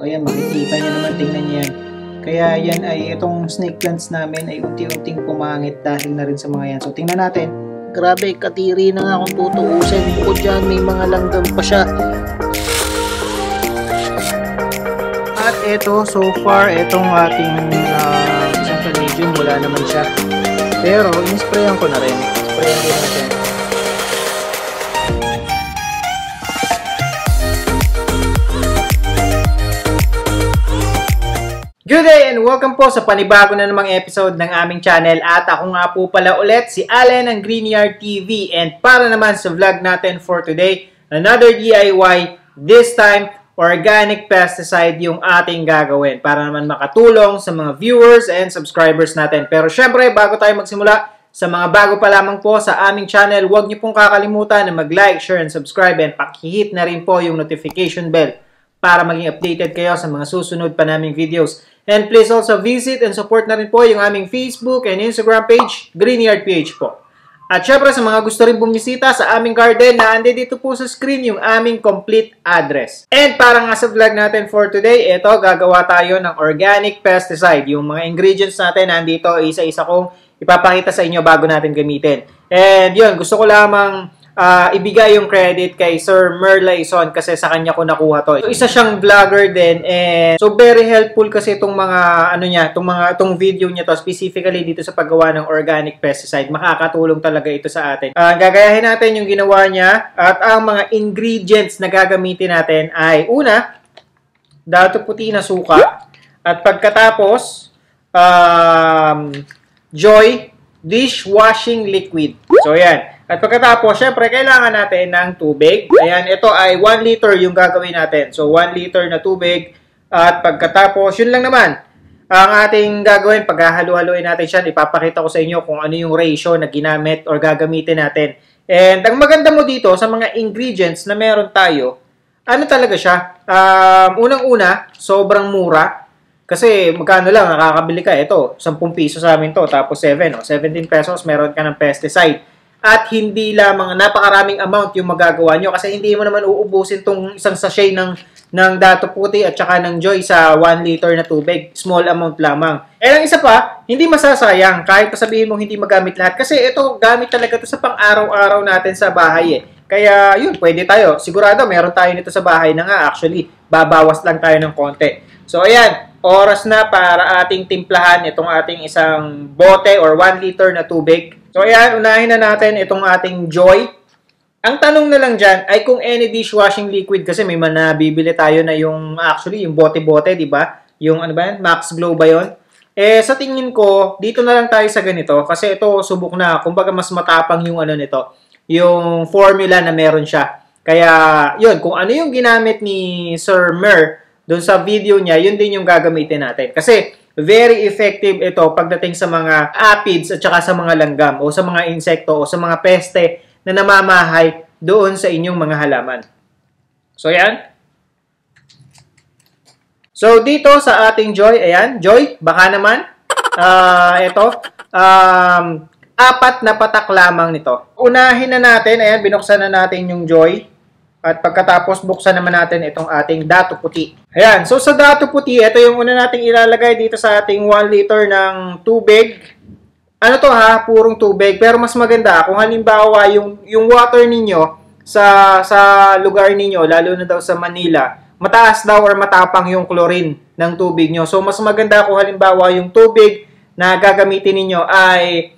Ayan, makikita niyo naman, tingnan niyo yan. Kaya yan ay, itong snake plants namin ay unti-unting pumangit dahil na rin sa mga yan. So, tingnan natin. Grabe, katiri na nga kung tutuusin. Bukod dyan, may mga langgam pa siya. At ito, so far, itong ating isang medium, wala naman siya. Pero, in-sprayan ko na rin. Sprayan din natin. Good day and welcome po sa panibago na namang episode ng aming channel. At ako nga po pala ulit, si Allen ng Greenyard TV. And para naman sa vlog natin for today, another DIY, this time organic pesticide yung ating gagawin para naman makatulong sa mga viewers and subscribers natin. Pero syempre, bago tayo magsimula, sa mga bago pa lamang po sa aming channel, huwag niyo pong kakalimutan na mag-like, share, and subscribe, and pakihit na rin po yung notification bell para maging updated kayo sa mga susunod pa naming videos. And please also visit and support na rin po yung aming Facebook and Instagram page, Greenyard PH po. At syempre sa mga gusto rin bumisita sa aming garden, naande dito po sa screen yung aming complete address. And para nga sa vlog natin for today, ito gagawa tayo ng organic pesticide. Yung mga ingredients natin nandito, isa-isa kong ipapakita sa inyo bago natin gamitin. And yun, gusto ko lamang ibigay yung credit kay Sir Mer Laison kasi sa kanya ko nakuha to. So, isa siyang vlogger din, and so very helpful kasi itong mga itong video niya to, specifically dito sa paggawa ng organic pesticide. Makakatulong talaga ito sa atin. Gagayahin natin yung ginawa niya, at ang mga ingredients na gagamitin natin ay una, dato puti na suka, at pagkatapos Joy dishwashing liquid. So yan. At pagkatapos, syempre, kailangan natin ng tubig. Ayan, ito ay 1 liter yung gagawin natin. So, 1 liter na tubig. At pagkatapos, yun lang naman. Ang ating gagawin, paghahalu-haluin natin siya, ipapakita ko sa inyo kung ano yung ratio na ginamit or gagamitin natin. And ang maganda mo dito, sa mga ingredients na meron tayo, ano talaga siya? Unang-una, sobrang mura. Kasi magkano lang, nakakabili ka. Ito, 10 piso sa amin to. Tapos 17 pesos, meron ka ng pesticide. At hindi lamang napakaraming amount yung magagawa nyo kasi hindi mo naman uubusin tong isang sachet ng Dato Puti at saka ng Joy sa 1 liter na tubig. Small amount lamang. Eh, ang isa pa, hindi masasayang kahit sabihin mong hindi magamit lahat kasi ito, gamit talaga ito sa pang-araw-araw natin sa bahay eh. Kaya yun, pwede tayo. Sigurado, meron tayo nito sa bahay na nga. Actually, babawas lang tayo ng konti. So, ayan, oras na para ating timplahan itong ating isang bote or 1 liter na tubig. So, ayan, unahin na natin itong ating Joy. Ang tanong na lang dyan ay kung any dishwashing liquid kasi may nabibili tayo na yung, actually, yung bote-bote, di ba? Yung, ano ba yan? Max Glow ba yun? Eh, sa tingin ko, dito na lang tayo sa ganito kasi ito, subok na. Kumbaga, mas matapang yung ano nito, yung formula na meron siya. Kaya, yun, kung ano yung ginamit ni Sir Mer doon sa video niya, yun din yung gagamitin natin. Kasi, very effective ito pagdating sa mga aphids at saka sa mga langgam o sa mga insekto o sa mga peste na namamahay doon sa inyong mga halaman. So, yan. So, dito sa ating Joy, ayan, Joy, baka naman, ito, 4 na patak lamang nito. Unahin na natin, ayan, binuksan na natin yung Joy. At pagkatapos, buksan naman natin itong ating Dato Puti. Ayan. So, sa Dato Puti, ito yung una nating ilalagay dito sa ating 1 liter ng tubig. Ano to ha? Purong tubig. Pero mas maganda, kung halimbawa yung water ninyo sa lugar ninyo, lalo na daw sa Manila, mataas daw or matapang yung chlorine ng tubig nyo. So, mas maganda kung halimbawa yung tubig na gagamitin ninyo ay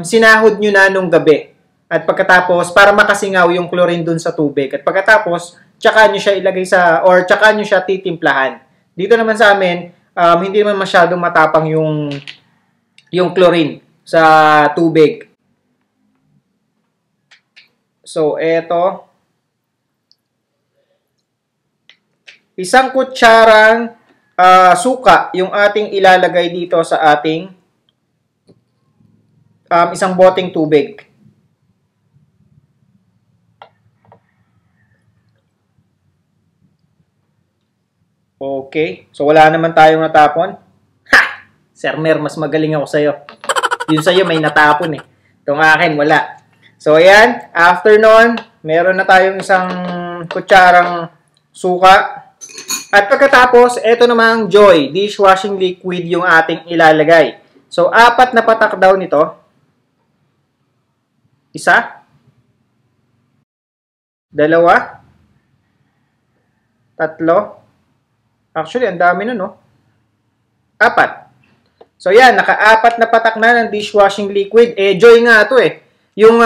sinahod nyo na nung gabi. At pagkatapos, para makasingaw yung chlorine dun sa tubig. At pagkatapos, tsaka nyo siya ilagay or tsaka nyo siya titimplahan. Dito naman sa amin, hindi naman masyadong matapang yung chlorine sa tubig. So, eto. 1 kutsarang suka yung ating ilalagay dito sa ating isang boteng tubig. Okay. So, wala naman tayong natapon. Ha! Sir Mer, mas magaling ako sa'yo. Yun sa'yo, may natapon eh. Itong akin, wala. So, ayan. After nun, meron na tayong isang kutsarang suka. At pagkatapos, ito namang Joy dishwashing liquid yung ating ilalagay. So, 4 na patak daw nito. 1, 2, 3. Actually, ang dami nun, no? 4. So, yan. Naka-4 na patak na ng dishwashing liquid. Joy nga ito eh. Yung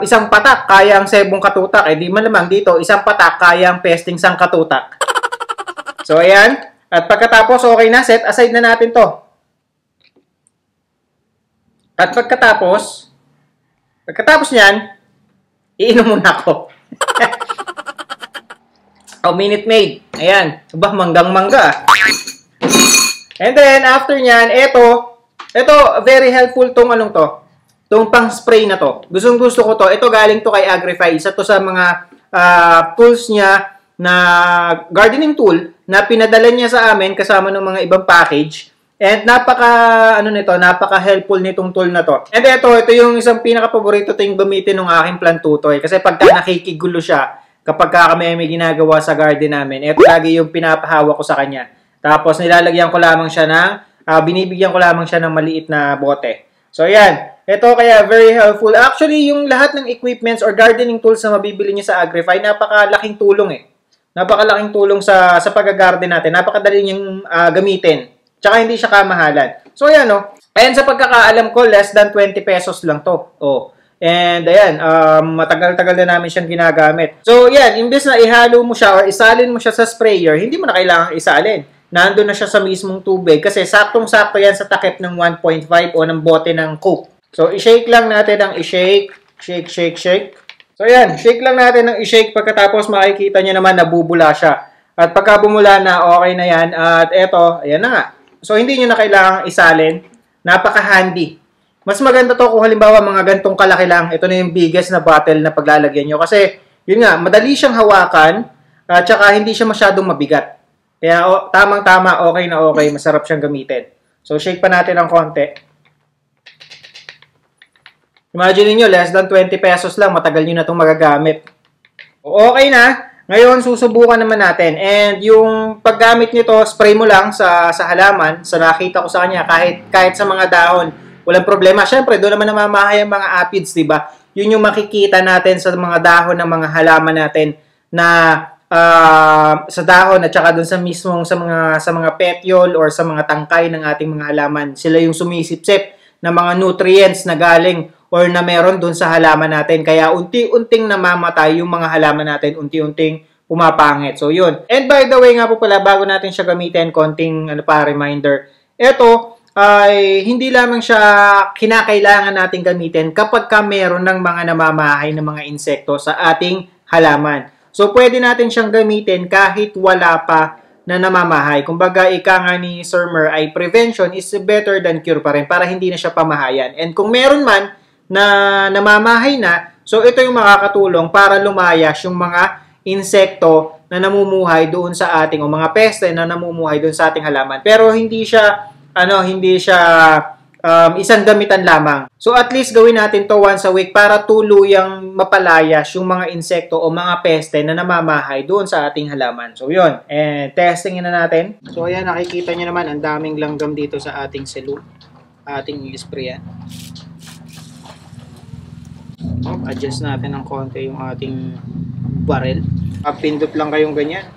isang patak, kaya ang 7 katutak. Di malamang dito, isang patak, kaya ang pesting 1 katutak. So, ayan. At pagkatapos, okay na. Set aside na natin to. At pagkatapos nyan, iinom muna ako. Minute Maid. Ayan. Manggang-mangga. And then, after nyan, ito, very helpful tong Tong pang-spray na to. Gustong-gusto ko to. Ito galing to kay Agrify. Isa to sa mga tools niya na gardening tool na pinadala niya sa amin kasama ng mga ibang package. And napaka-helpful nitong tool na to. And ito yung isang pinaka-paborito ting gamitin ng aking plantutoy. Kasi pagka nakikigulo siya, kapag kami may ginagawa sa garden namin, ito lagi yung pinapahawak ko sa kanya. Tapos binibigyan ko lamang siya ng maliit na bote. So, yan. Ito kaya very helpful. Actually, yung lahat ng equipments or gardening tools na mabibili niyo sa Agrify, napakalaking tulong eh. Napakalaking tulong sa pag-garden natin. Napakadali niyang gamitin. Tsaka hindi siya kamahalan. So, ayan o. Ayan, sa pagkakaalam ko, less than 20 pesos lang to. And ayan, matagal-tagal na namin siyang ginagamit. So, yan, imbes na ihalo mo siya or isalin mo siya sa sprayer, hindi mo na kailangang isalin. Nandun na siya sa mismong tubig kasi saktong-sakto yan sa takip ng 1.5 o ng bote ng Coke. So, i-shake lang natin ang i-shake. Shake. So, ayan, shake lang natin ang i-shake. Pagkatapos makikita nyo naman nabubula siya. At pagka bumula na, okay na yan. At eto, ayan na nga. So, hindi nyo na kailangang isalin. Napaka-handy. Mas maganda to kung halimbawa mga gantong kalaki lang. Ito na yung biggest na bottle na paglalagyan nyo. Kasi, yun nga, madali siyang hawakan. At saka, hindi siya masyadong mabigat. Kaya, tamang-tama, okay na okay. Masarap siyang gamitin. So, shake pa natin ng konti. Imagine niyo less than 20 pesos lang. Matagal nyo na itong magagamit. Okay na. Ngayon, susubukan naman natin. And yung paggamit nito, spray mo lang sa halaman. Sa nakita ko sa kanya, kahit sa mga dahon, walang problema. Siyempre, doon naman namamahay ang mga aphids, diba? Yun yung makikita natin sa mga dahon ng mga halaman natin na sa dahon at saka doon sa mga petiole or sa mga tangkay ng ating mga halaman. Sila yung sumisipsip ng mga nutrients na galing or na meron doon sa halaman natin. Kaya unti-unting namamatay yung mga halaman natin, unti-unting pumapangit. So, yun. And by the way nga po pala, bago natin siya gamitin, konting reminder. Ito ay hindi lamang siya kinakailangan natin gamitin kapag meron ng mga namamahay ng mga insekto sa ating halaman. So, pwede natin siyang gamitin kahit wala pa na namamahay. Kumbaga, ika nga ni Sir Mer ay prevention is better than cure pa rin para hindi na siya pamahayan. And kung meron man na namamahay na, so ito yung makakatulong para lumayas yung mga insekto na namumuhay doon sa ating, o mga peste na namumuhay doon sa ating halaman. Pero hindi siya isang gamitan lamang. So at least gawin natin to once a week para tuluyang mapalayas yung mga insekto o mga peste na namamahay doon sa ating halaman. So yun, testingin na natin. So ayan, nakikita nyo naman, ang daming langgam dito sa ating selu. Ating i-sprayan. Adjust natin ng konti yung ating barrel. Pindot lang kayong ganyan.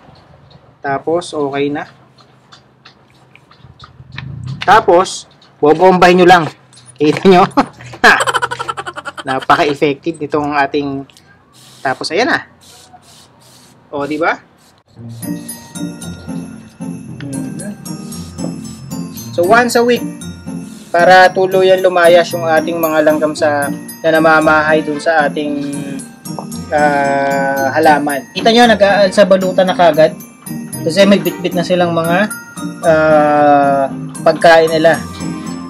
Tapos, okay na. Tapos, bobombahin nyo lang. Kita nyo? Napaka-effective nitong ating... Tapos, ayan na. O, diba? So, once a week, para tuluyan lumayas yung ating mga langgam na namamahay dun sa ating halaman. Kita nyo, nag-aal sa balutan na kagad. Kasi may bit-bit na silang mga pagkain nila.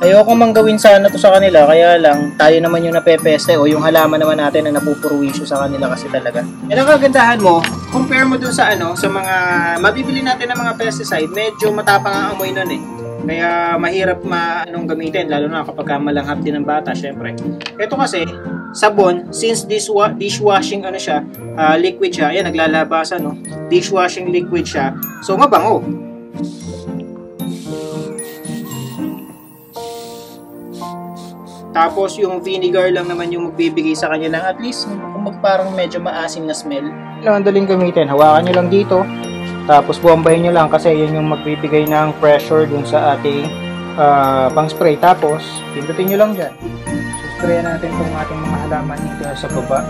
Ayoko mang gawin sana to sa kanila, kaya lang tayo naman yung napepeste o yung halaman naman natin na napupurwisyo sa kanila kasi talaga. Yan ang kagandahan mo, compare mo dun sa sa mga mabibili natin ng mga pesticide, medyo matapang ang amoy nun eh. Kaya mahirap gamitin, lalo na kapag malanghap din ng bata, syempre. Ito kasi, sabon, since dishwashing ano siya, liquid siya, ayan, naglalabasan, no? Dishwashing liquid siya, so mabango. Tapos yung vinegar lang naman yung magbibigay sa kanya ng at least parang medyo maasim na smell. Ang daling gamitin, hawakan nyo lang dito, tapos bombahin nyo lang kasi yun yung magbibigay ng pressure dun sa ating pang spray. Tapos pindutin nyo lang dyan. Sprayan natin itong ating mga halaman dito sa baba.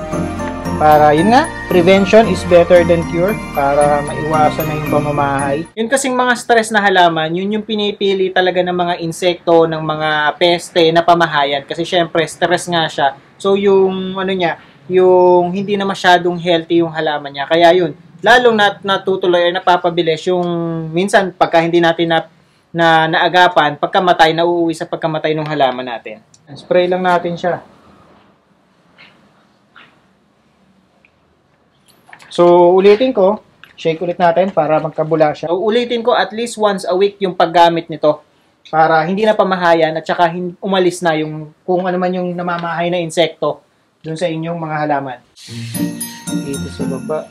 Para yun nga, prevention is better than cure, para maiwasan na yung pamamahay. Yun kasing mga stress na halaman, yun yung pinipili talaga ng mga insekto, ng mga peste na pamahayan. Kasi syempre, stress nga siya. So yung ano niya, yung hindi na masyadong healthy yung halaman niya. Kaya yun, lalong natutuloy ay napapabilis yung minsan pagka hindi natin naagapan, pagkamatay, nauuwi sa pagkamatay ng halaman natin. Spray lang natin siya. So, ulitin ko, shake ulit natin para magkabula siya. So, ulitin ko at least once a week yung paggamit nito para hindi na pamahayan at saka umalis na yung kung ano man yung namamahay na insekto dun sa inyong mga halaman. Dito sa baba.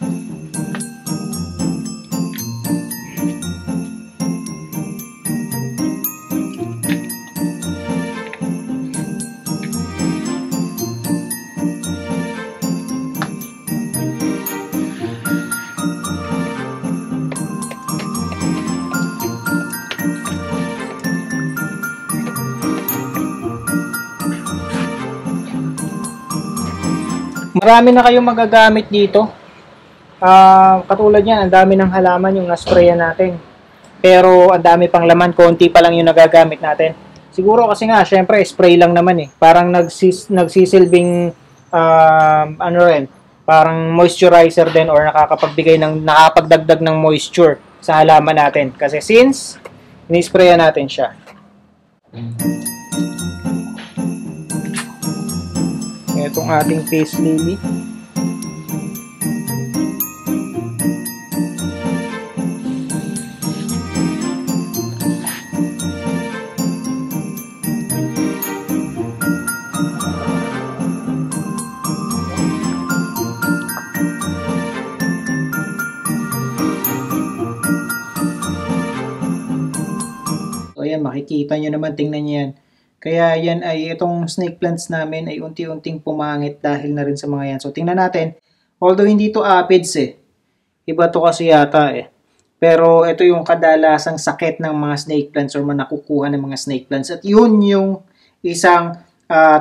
Marami na kayong magagamit dito. Katulad yan, ang dami ng halaman yung nasprayan natin. Pero ang dami pang laman, konti pa lang yung nagagamit natin. Siguro kasi nga, syempre, spray lang naman eh. Parang nagsisilbing, ano rin, parang moisturizer din or nakakapagdagdag ng moisture sa halaman natin. Kasi since, nisprayan natin siya. Itong ating peace lily. So ayan, makikita nyo naman, tingnan nyo yan. Kaya yan ay itong snake plants namin ay unti-unting pumangit dahil na rin sa mga yan. So tingnan natin. Although hindi to aphids eh. Iba to kasi yata eh. Pero ito yung kadalasang sakit ng mga snake plants or nakukuha ng mga snake plants. At yun yung isang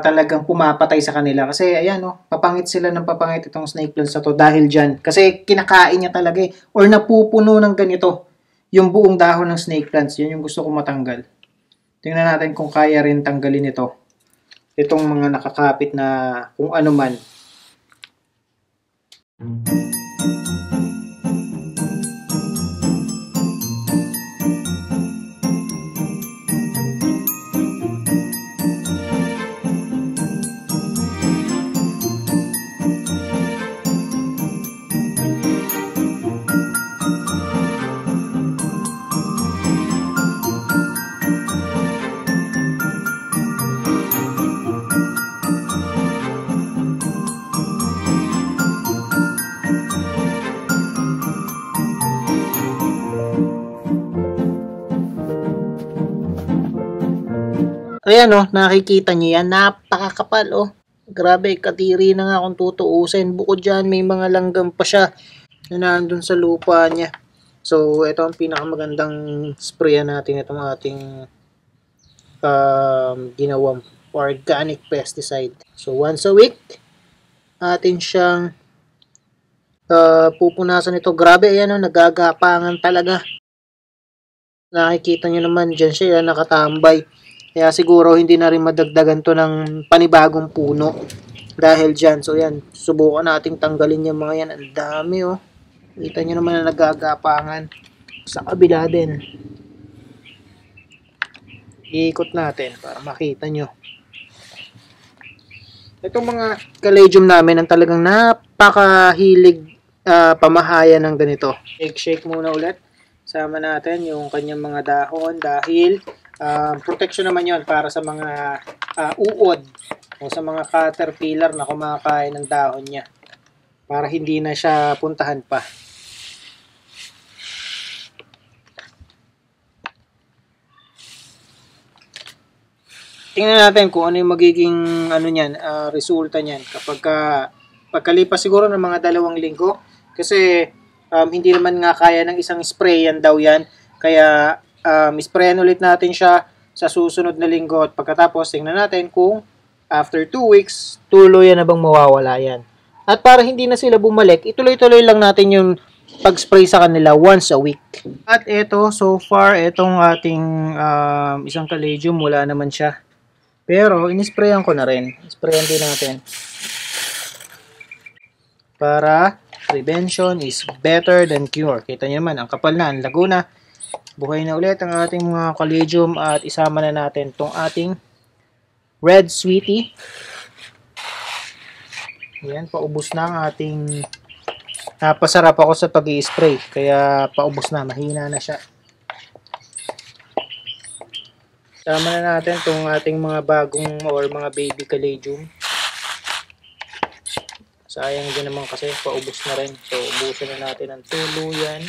talagang pumapatay sa kanila. Kasi ayan papangit sila ng papangit itong snake plants na to dahil dyan. Kasi kinakain niya talaga eh. Or napupuno ng ganito yung buong dahon ng snake plants. Yun yung gusto ko matanggal. Tingnan natin kung kaya rin tanggalin ito. Itong mga nakakapit na kung ano man. Ayan nakikita nyo yan, napakakapal Grabe, katiri na nga kung tutuusin. Bukod dyan, may mga langgam pa siya na nandun sa lupa niya. So, ito ang pinakamagandang sprayan natin, itong ating ginawang organic pesticide. So, once a week, atin siyang pupunasan ito. Grabe, ayan nagagapangan talaga. Nakikita nyo naman, dyan siya nakatambay. Kaya siguro hindi na rin madagdagan to ng panibagong puno dahil dyan. So yan, subukan nating tanggalin yung mga yan. Ang dami Kita nyo naman na nagagapangan. Sa kabila din. Iikot natin para makita nyo. Itong mga caladium namin ang talagang napakahilig pamahayan ng ganito. Shake muna ulit. Sama natin yung kanyang mga dahon dahil protection naman yon para sa mga uod o sa mga caterpillar na kumakain ng dahon niya para hindi na siya puntahan pa. Tingnan natin kung ano yung magiging resulta niyan pagkalipas siguro ng mga 2 linggo kasi hindi naman nga kaya ng isang spray yan daw yan. Kaya sprayan ulit natin siya sa susunod na linggo at pagkatapos tingnan natin kung after 2 weeks tuluyan na bang mawawala yan. At para hindi na sila bumalik, ituloy-tuloy lang natin yung pag-spray sa kanila once a week. At ito, so far, itong ating isang caladium, wala naman siya. Pero, inisprayan ko na rin. Sprayan din natin. Para prevention is better than cure. Kita nyo naman, ang kapal na, ang lago na. Buhay na ulit ang ating mga caladium at isama na natin itong ating red sweetie. Yan, paubos na ang ating napasarap ako sa pag-i-spray. Kaya paubos na, mahina na siya. Sama na natin itong ating mga bagong or mga baby caladium. Sayang din naman kasi paubos na rin. So, ubusin na natin ang tuluyan.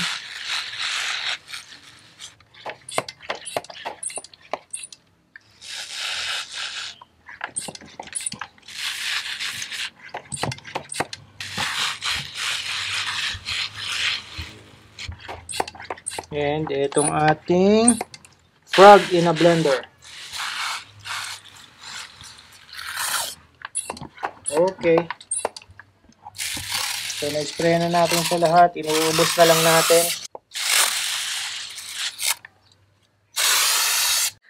And itong ating frog in a blender. Okay. So, na-spray na natin sa lahat. Inuubos na lang natin.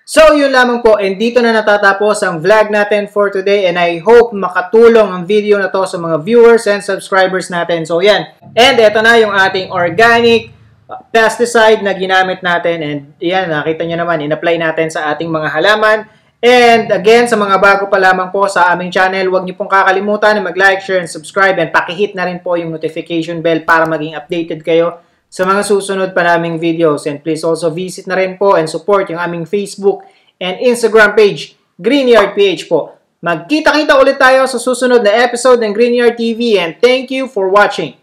So, yun lamang po. And dito na natatapos ang vlog natin for today. And I hope makatulong ang video na to sa mga viewers and subscribers natin. So, yan. And ito na yung ating organic pesticide na ginamit natin. And yan, nakita nyo naman, in-apply natin sa ating mga halaman. And again, sa mga bago pa lamang po sa aming channel, huwag niyo pong kakalimutan na mag-like, share, and subscribe. And pakihit na rin po yung notification bell para maging updated kayo sa mga susunod pa naming videos. And please also visit na rin po and support yung aming Facebook and Instagram page, Greenyard PH po. Magkita-kita ulit tayo sa susunod na episode ng Greenyard TV and thank you for watching.